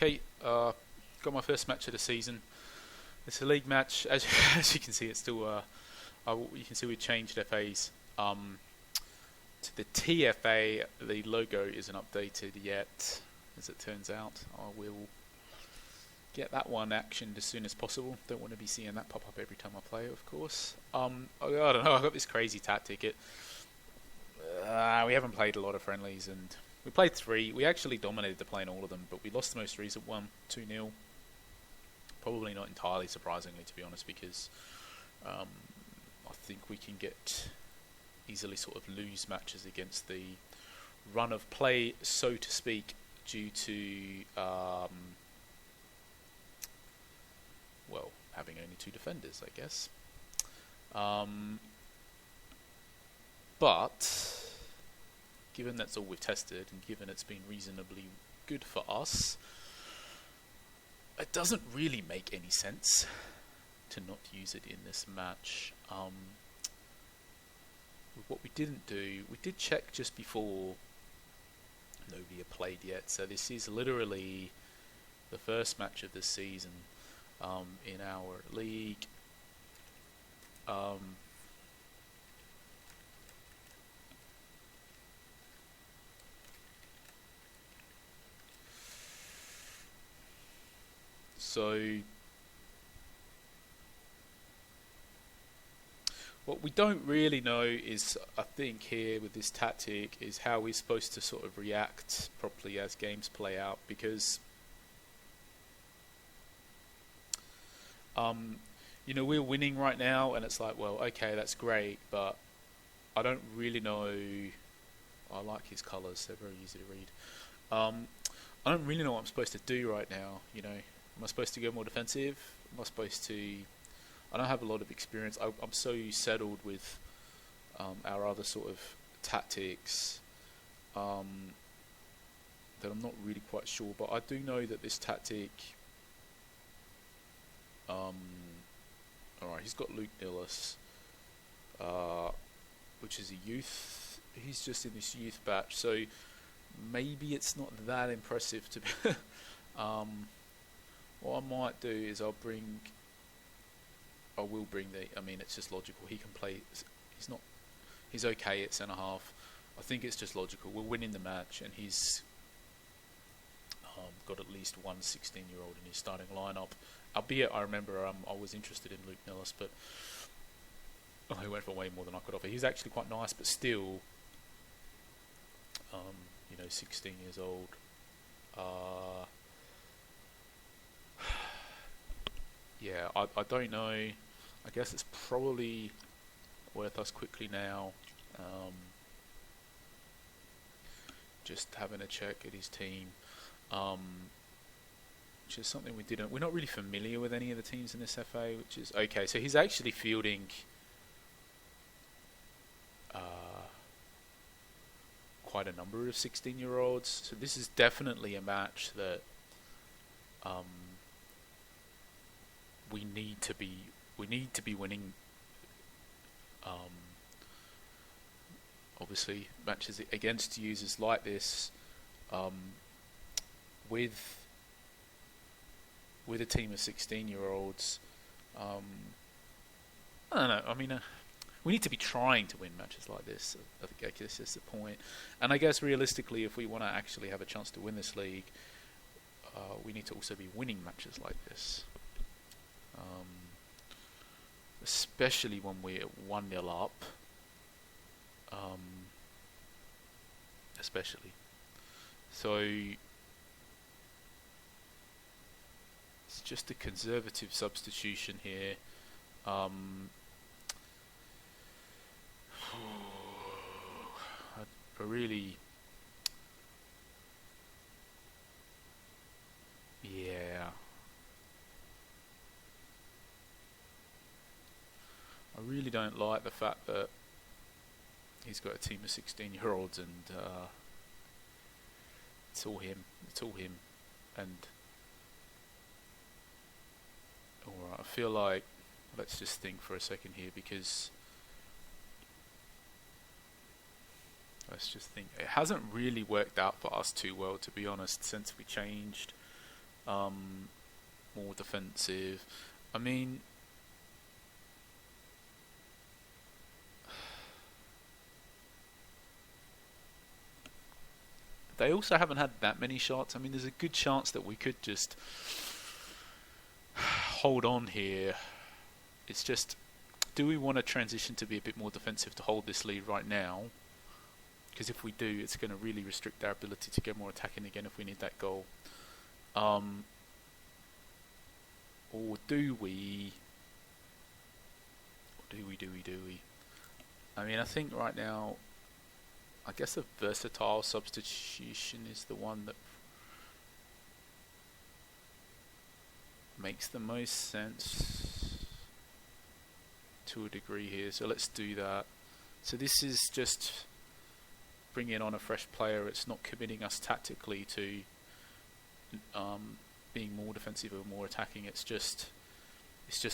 Okay, got my first match of the season. It's a league match. As you can see, it's still. You can see we changed FAs to the TFA. The logo isn't updated yet, as it turns out. I will get that one actioned as soon as possible. Don't want to be seeing that pop up every time I play, of course. I don't know. I got this crazy tactic. We haven't played a lot of friendlies, and we played 3. We actually dominated the play in all of them, but we lost the most recent one, 2-0. Probably not entirely surprisingly, to be honest, because I think we can get easily sort of lose matches against the run of play, so to speak, due to having only 2 defenders, I guess. But given that's all we've tested, and given it's been reasonably good for us, it doesn't really make any sense to not use it in this match. What we didn't do, we did check just before nobody had played yet, so this is literally the first match of the season in our league. So what we don't really know is, I think here with this tactic, is how we're supposed to sort of react properly as games play out, because we're winning right now, and it's like, well, okay, that's great, but I don't really know. I like his colours; they're very easy to read. I don't really know what I'm supposed to do right now. Am I supposed to go more defensive? Am I supposed to? I don't have a lot of experience. I'm so settled with our other sort of tactics that I'm not really quite sure. But I do know that this tactic. Alright, he's got Luke Nillis, which is a youth. He's just in this youth batch, so maybe it's not that impressive to be. What I might do is I will bring it's just logical. He can play. He's okay at centre half. I think it's just logical. We're winning the match, and he's got at least one 16-year-old in his starting lineup. Albeit, I remember I was interested in Luke Nillis, but he went for way more than I could offer. He's actually quite nice, but still, 16 years old. Yeah, I don't know. I guess it's probably worth us quickly now just having a check at his team, which is something we didn't. We're not really familiar with any of the teams in this FA, which is okay. So he's actually fielding quite a number of 16-year-olds. So this is definitely a match that we need to be winning. Obviously, matches against users like this, with a team of 16-year-olds, I don't know. We need to be trying to win matches like this. I guess that's the point. And I guess realistically, if we want to actually have a chance to win this league, we need to also be winning matches like this. Especially when we're 1-0 up. Especially. So it's just a conservative substitution here. I really, yeah. I really don't like the fact that he's got a team of 16-year-olds and it's all him. And alright, I feel like, let's just think for a second here, because let's just think. It hasn't really worked out for us too well, to be honest, since we changed more defensive. I mean, they also haven't had that many shots. I mean, there's a good chance that we could just hold on here. It's just, do we want to transition to be a bit more defensive to hold this lead right now? Because if we do, it's going to really restrict our ability to get more attacking again if we need that goal. Or do we? Do we? I mean, I think right now, I guess a versatile substitution is the one that makes the most sense to a degree here. So let's do that. So this is just bringing on a fresh player. It's not committing us tactically to being more defensive or more attacking. It's just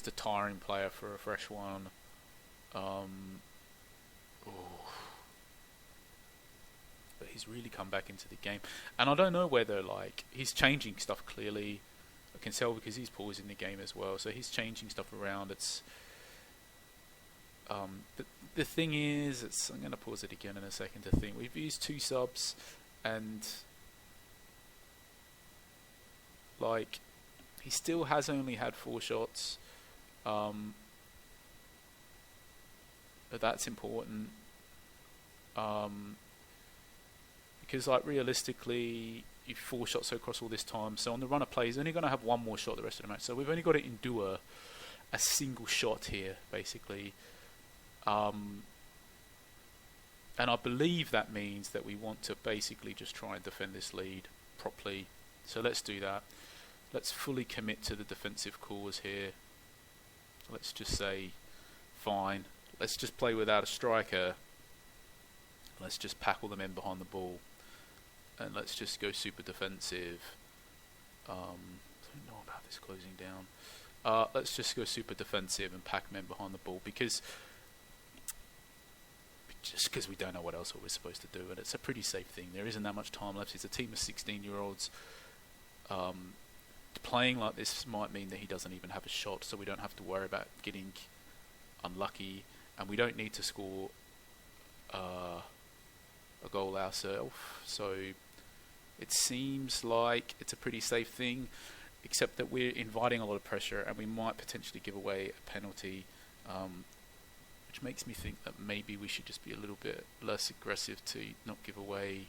a tiring player for a fresh one. But he's really come back into the game, and I don't know whether he's changing stuff. Clearly, I can tell because he's pausing the game as well, so he's changing stuff around. It's the thing is, I'm going to pause it again in a second to think. We've used 2 subs, and he still has only had 4 shots. But that's important. Because realistically, you've 4 shots across all this time. So on the run of play, he's only going to have 1 more shot the rest of the match. So we've only got to endure a single shot here, basically. And I believe that means that we want to basically just try and defend this lead properly. So let's do that. Let's fully commit to the defensive cause here. Let's just say, fine. Let's just play without a striker. Let's just pack all the men behind the ball. And let's just go super defensive. I don't know about this closing down. Let's just go super defensive and pack men behind the ball because we don't know what else we're supposed to do, and it's a pretty safe thing. There isn't that much time left. It's a team of 16-year-olds. Playing like this might mean that he doesn't even have a shot, so we don't have to worry about getting unlucky, and we don't need to score a goal ourselves. So it seems like it's a pretty safe thing, except that we're inviting a lot of pressure, and we might potentially give away a penalty, which makes me think that maybe we should just be a little bit less aggressive to not give away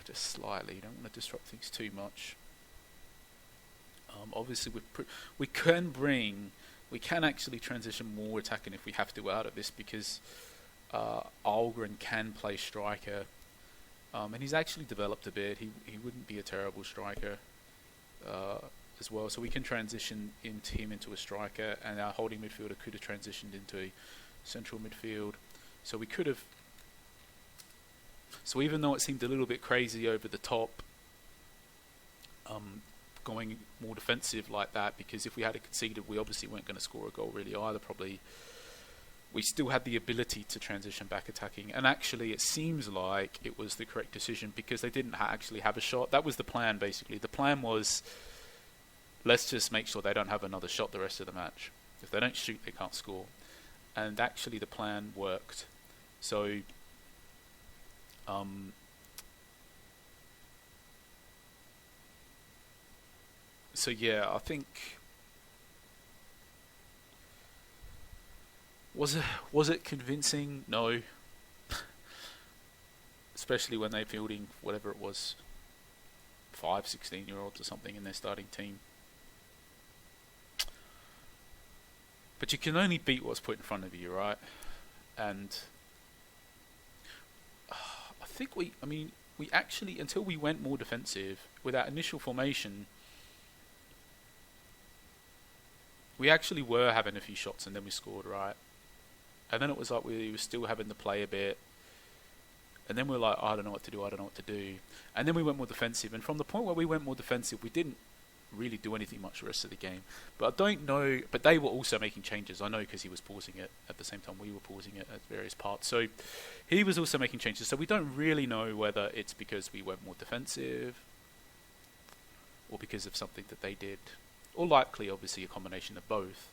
just slightly. You don't want to disrupt things too much. Obviously, we can actually transition more attacking if we have to out of this, because Algren can play striker, and he's actually developed a bit. He wouldn't be a terrible striker as well, so we can transition him into a striker, and our holding midfielder could have transitioned into a central midfield. So we could have. So even though it seemed a little bit crazy over the top, going more defensive like that, because if we had conceded, we obviously weren't going to score a goal really either, probably. We still had the ability to transition back attacking, and actually it seems like it was the correct decision because they didn't actually have a shot. That was the plan, basically. The plan was, let's just make sure they don't have another shot the rest of the match. If they don't shoot, they can't score. And actually the plan worked. So yeah, I think was it convincing? No. Especially when they're fielding whatever it was, 5 16-year-olds or something in their starting team. But you can only beat what's put in front of you, right? And I think we actually, until we went more defensive, with our initial formation, we actually were having a few shots and then we scored, right? And then it was like we were still having to play a bit. And then we were like, I don't know what to do. And then we went more defensive. And from the point where we went more defensive, we didn't really do anything much the rest of the game. But I don't know. But they were also making changes. I know because he was pausing it at the same time we were pausing it at various parts. So he was also making changes. So we don't really know whether it's because we went more defensive or because of something that they did, or likely, obviously, a combination of both.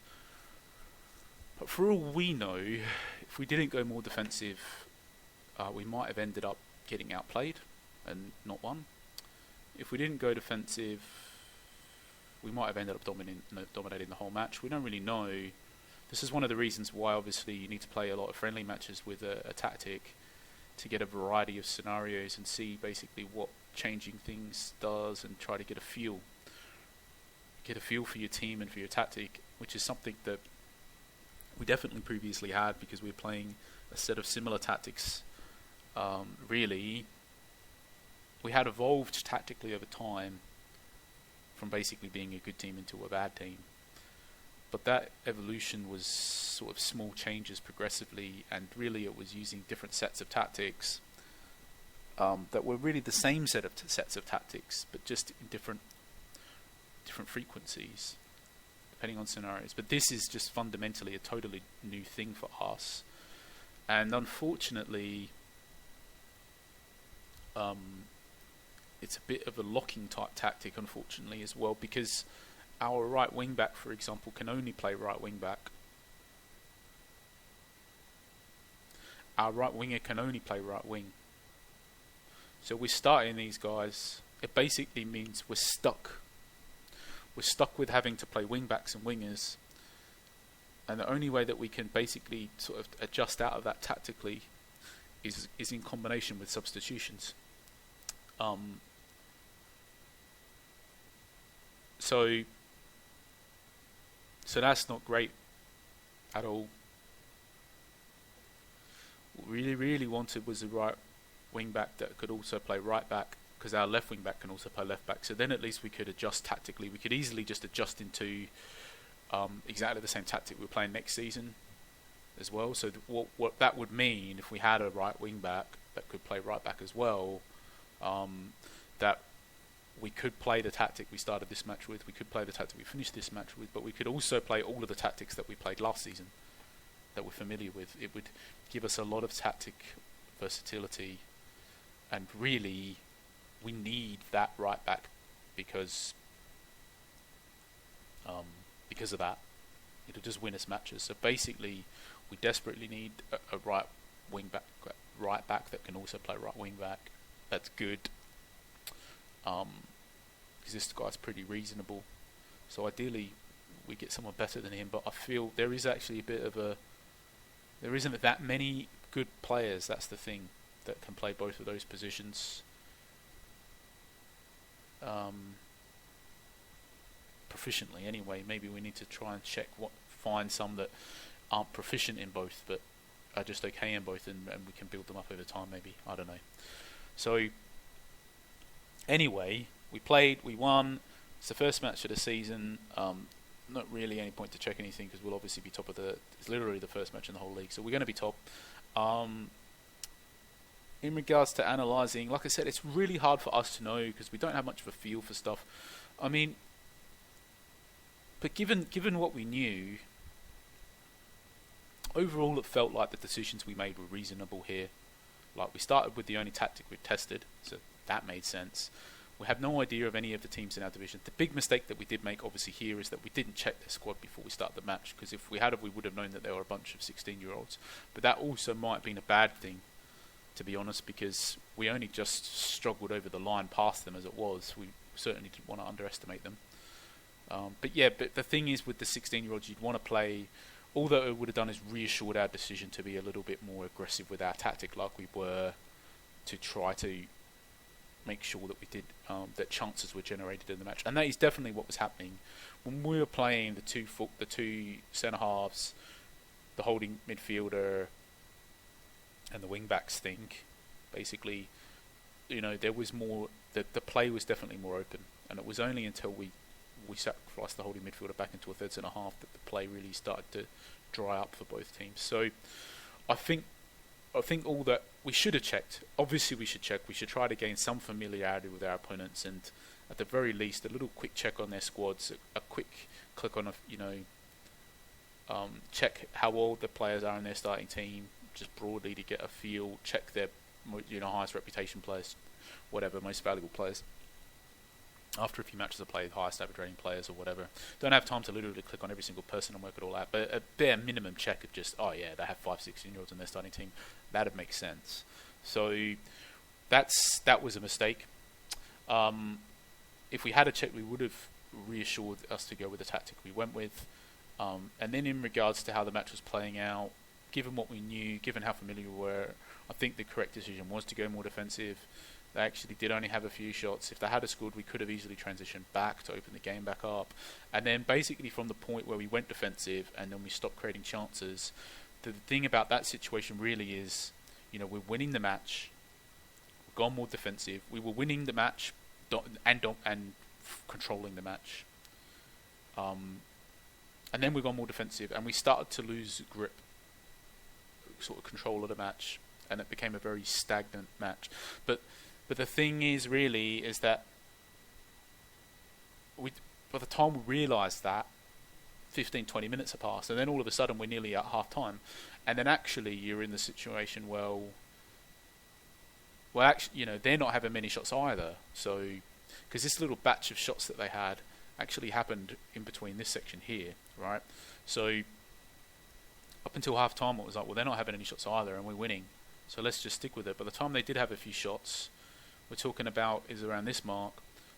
But for all we know, if we didn't go more defensive, we might have ended up getting outplayed and not won. If we didn't go defensive, we might have ended up dominating the whole match. We don't really know. This is one of the reasons why, obviously, you need to play a lot of friendly matches with a tactic to get a variety of scenarios and see basically what changing things does and try to get a feel for your team and for your tactic, which is something that we definitely previously had because we were playing a set of similar tactics. Really, we had evolved tactically over time from basically being a good team into a bad team. But that evolution was sort of small changes progressively, and really it was using different sets of tactics that were really the same sets of tactics, but just in different frequencies, depending on scenarios. But this is just fundamentally a totally new thing for us, and unfortunately, it's a bit of a locking type tactic, unfortunately, as well, because our right wing back, for example, can only play right wing back. Our right winger can only play right wing. So we're starting these guys. It basically means we're stuck. We're stuck with having to play wing backs and wingers. And the only way that we can basically sort of adjust out of that tactically is in combination with substitutions. So that's not great at all. What we really wanted was a right wing back that could also play right back, because our left wing back can also play left back. So then at least we could adjust tactically. We could easily just adjust into exactly the same tactic we're playing next season as well. So what that would mean, if we had a right wing back that could play right back as well, that we could play the tactic we started this match with, we could play the tactic we finished this match with, but we could also play all of the tactics that we played last season that we're familiar with. It would give us a lot of tactic versatility, and really we need that right back because of that. It'll just win us matches. So basically we desperately need a right back that can also play right wing back. That's good. Because this guy's pretty reasonable, so ideally we get someone better than him. But I feel there is actually there isn't that many good players. That's the thing, that can play both of those positions proficiently. Anyway, maybe we need to try and find some that aren't proficient in both, but are just okay in both, and we can build them up over time. Maybe, I don't know. So. Anyway, we played, we won. It's the first match of the season. Not really any point to check anything because we'll obviously be top of it's literally the first match in the whole league, so we're going to be top. In regards to analysing, like I said, it's really hard for us to know because we don't have much of a feel for stuff. I mean, but given what we knew, overall it felt like the decisions we made were reasonable here. Like, we started with the only tactic we'd tested, so that made sense. We have no idea of any of the teams in our division. The big mistake that we did make, obviously, here is that we didn't check their squad before we started the match, because if we had, we would have known that there were a bunch of 16-year-olds. But that also might have been a bad thing, to be honest, because we only just struggled over the line past them as it was. We certainly didn't want to underestimate them. But the thing is, with the 16-year-olds, you'd want to play. All that it would have done is reassured our decision to be a little bit more aggressive with our tactic, like we were, to try to make sure that we did that chances were generated in the match, and that is definitely what was happening when we were playing the two centre halves, the holding midfielder, and the wing backs thing. Basically, there was more. The play was definitely more open, and it was only until we sacrificed the holding midfielder back into a third centre half that the play really started to dry up for both teams. So, I think all that we should have checked. Obviously, we should check. We should try to gain some familiarity with our opponents, and at the very least, a little quick check on their squads, a quick click on check how old the players are in their starting team, just broadly to get a feel. Check their highest reputation players, whatever, most valuable players. after a few matches I played, highest average rating players or whatever. Don't have time to literally click on every single person and work it all out, but a bare minimum check of just, oh yeah, they have 5, 16-year-olds in their starting team. That'd make sense. So that was a mistake. If we had a check, we would have reassured us to go with the tactic we went with. And then in regards to how the match was playing out, given what we knew, given how familiar we were, I think the correct decision was to go more defensive. They actually did only have a few shots. If they had scored, we could have easily transitioned back to open the game back up. And then basically from the point where we went defensive and then we stopped creating chances, the thing about that situation really is, we're winning the match, we've gone more defensive, we were winning the match and controlling the match. And then we've gone more defensive and we started to lose grip, sort of control of the match, and it became a very stagnant match. But the thing is that by the time we realised that, 15, 20 minutes have passed, and then all of a sudden we're nearly at half time, and then actually you're in the situation, actually, they're not having many shots either. So, because this little batch of shots that they had actually happened in between this section here, right? So up until half time, it was like, well, they're not having any shots either, and we're winning, so let's just stick with it. By the time they did have a few shots, we're talking about is around this mark.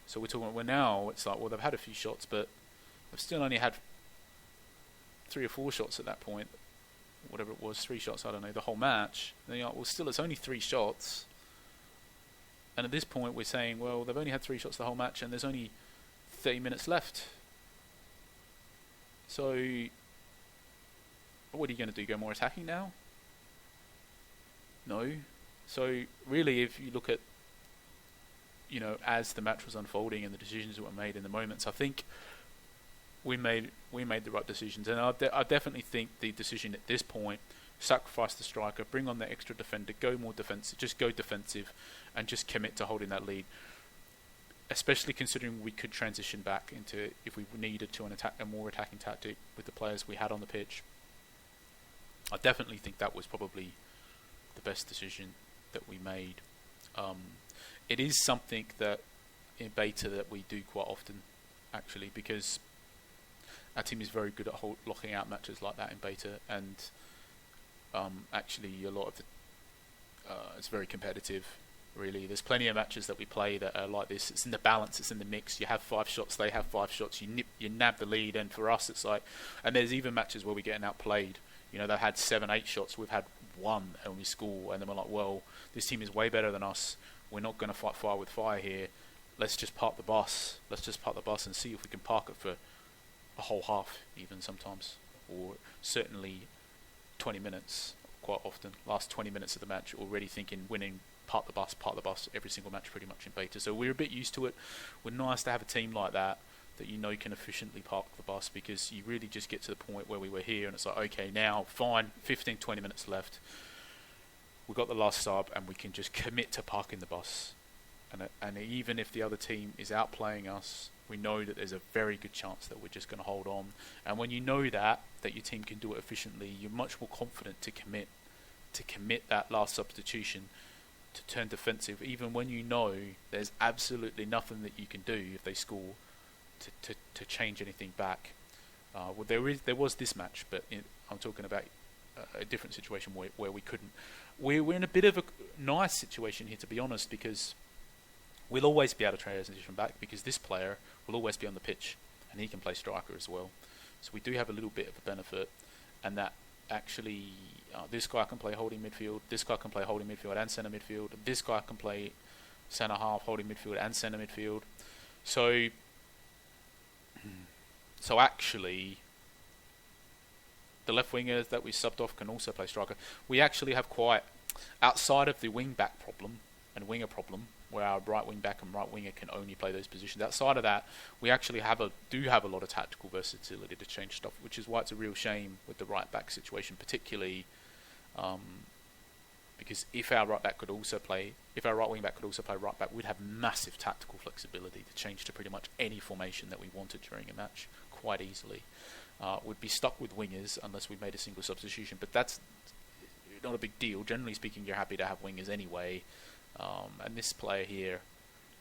So we're talking, now it's like, well, they've had a few shots, but they've still only had 3 or 4 shots at that point, whatever it was, 3 shots, I don't know, the whole match. And you're like, well, still, it's only 3 shots. And at this point, we're saying, well, they've only had 3 shots the whole match, and there's only 30 minutes left. So, what are you going to do? Go more attacking now? No. So, really, if you look at, as the match was unfolding and the decisions that were made in the moments, I think we made the right decisions. And I definitely think the decision at this point, sacrifice the striker, bring on the extra defender, go more defensive, just go defensive, and just commit to holding that lead. Especially considering we could transition back into, if we needed to, a more attacking tactic with the players we had on the pitch. I definitely think that was probably the best decision that we made. It is something that in beta that we do quite often, actually, because our team is very good at locking out matches like that in beta, and actually a lot of it's very competitive. Really, there's plenty of matches that we play that are like this. It's in the balance, it's in the mix. You have 5 shots, they have 5 shots. You nab the lead, and for us, it's like. And there's even matches where we're getting outplayed. They've had 7, 8 shots. We've had 1, and we score. And then we're like, well, this team is way better than us. We're not going to fight fire with fire here. Let's just park the bus. Let's just park the bus and see if we can park it for a whole half, even sometimes, or certainly 20 minutes. Quite often, last 20 minutes of the match, already thinking winning. Park the bus every single match pretty much in beta. So we're a bit used to it. We're nice to have a team like that can efficiently park the bus, because you really just get to the point where we were here and it's like, okay, now fine, 15, 20 minutes left. We've got the last sub and we can just commit to parking the bus. And even if the other team is outplaying us, we know that there's a very good chance that we're just going to hold on. And when you know that your team can do it efficiently, you're much more confident to commit that last substitution, to turn defensive, even when you know there's absolutely nothing that you can do if they score to change anything back. Well, there was this match, but I'm talking about a different situation where we couldn't. We're in a bit of a nice situation here, to be honest, because we'll always be able to transition back, because this player will always be on the pitch and he can play striker as well. So we do have a little bit of a benefit, and that actually this guy can play holding midfield, this guy can play holding midfield and centre midfield, this guy can play centre half, holding midfield and centre midfield. So actually the left wingers that we subbed off can also play striker. We actually have quite, outside of the wing back problem and winger problem, where our right wing back and right winger can only play those positions, outside of that, we actually do have a lot of tactical versatility to change stuff, which is why it's a real shame with the right back situation, particularly because if our right wing back could also play right back, we'd have massive tactical flexibility to change to pretty much any formation that we wanted during a match quite easily. We'd be stuck with wingers unless we made a single substitution, but that's not a big deal. Generally speaking, you're happy to have wingers anyway. And this player here,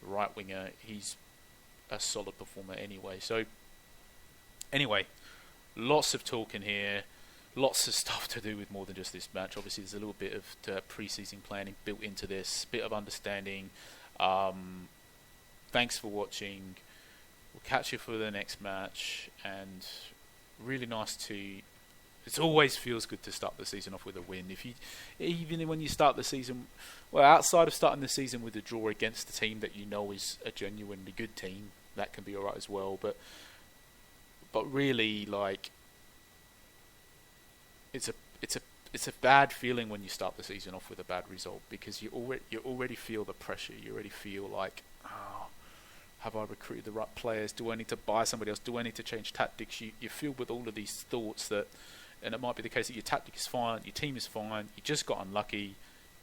right winger, he's a solid performer anyway. So anyway, lots of talk in here, lots of stuff to do with more than just this match. Obviously, there's a little bit of pre-season planning built into this, bit of understanding. Thanks for watching. We'll catch you for the next match, and really nice to. It always feels good to start the season off with a win. Even when you start the season, well, outside of starting the season with a draw against a team that you know is a genuinely good team, that can be alright as well. But really, like, it's a bad feeling when you start the season off with a bad result, because you already feel the pressure. You already feel like, oh, have I recruited the right players? Do I need to buy somebody else? Do I need to change tactics? You're filled with all of these thoughts that. And it might be the case that your tactic is fine, your team is fine, you just got unlucky,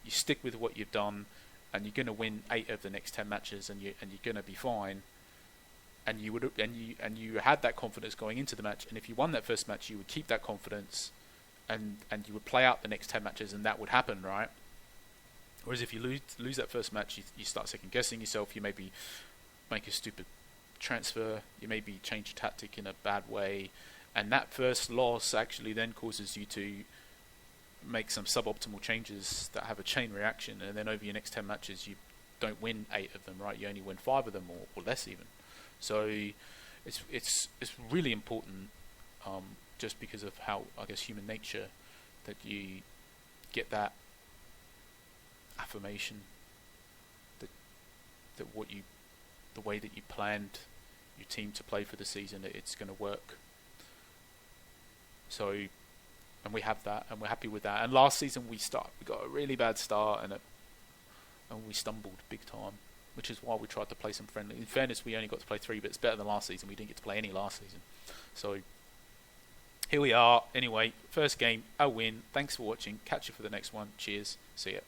you stick with what you've done, and you're going to win 8 of the next 10 matches, and you're going to be fine. And you had that confidence going into the match, and if you won that first match, you would keep that confidence, and you would play out the next 10 matches, and that would happen, right? Whereas if you lose that first match, you start second guessing yourself. You maybe make a stupid transfer, you maybe change your tactic in a bad way. And that first loss actually then causes you to make some suboptimal changes that have a chain reaction, and then over your next 10 matches you don't win 8 of them, right? You only win 5 of them, or less even. So it's really important, just because of how, I guess, human nature, that you get that affirmation that the way that you planned your team to play for the season, that it's going to work. So, and we have that, and we're happy with that. And last season we got a really bad start, and we stumbled big time, which is why we tried to play some friendly. In fairness, we only got to play 3, but it's better than last season. We didn't get to play any last season. So, here we are. Anyway, first game, a win. Thanks for watching. Catch you for the next one. Cheers. See ya.